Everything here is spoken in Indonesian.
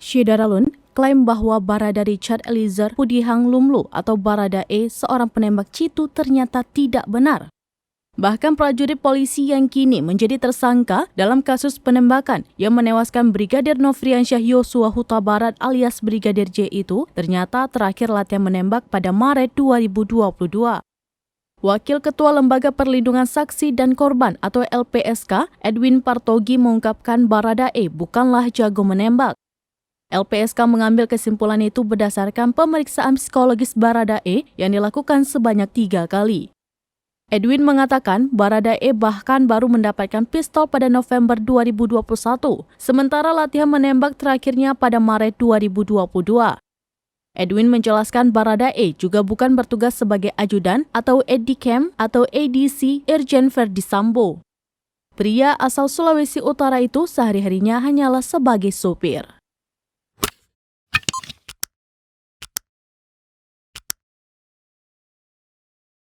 Syidaralun klaim bahwa Barada Richard Eliezer Pudihang Lumlu atau Barada E, seorang penembak jitu, ternyata tidak benar. Bahkan prajurit polisi yang kini menjadi tersangka dalam kasus penembakan yang menewaskan Brigadir Nofriansyah Yosua Huta Barat alias Brigadir J itu ternyata terakhir latihan menembak pada Maret 2022. Wakil Ketua Lembaga Perlindungan Saksi dan Korban atau LPSK, Edwin Partogi, mengungkapkan Barada E bukanlah jago menembak. LPSK mengambil kesimpulan itu berdasarkan pemeriksaan psikologis Barada E yang dilakukan sebanyak 3 kali. Edwin mengatakan Barada E bahkan baru mendapatkan pistol pada November 2021, sementara latihan menembak terakhirnya pada Maret 2022. Edwin menjelaskan Barada E juga bukan bertugas sebagai ajudan atau ADCAM atau ADC Irjen Verdi Sambo. Pria asal Sulawesi Utara itu sehari-harinya hanyalah sebagai sopir.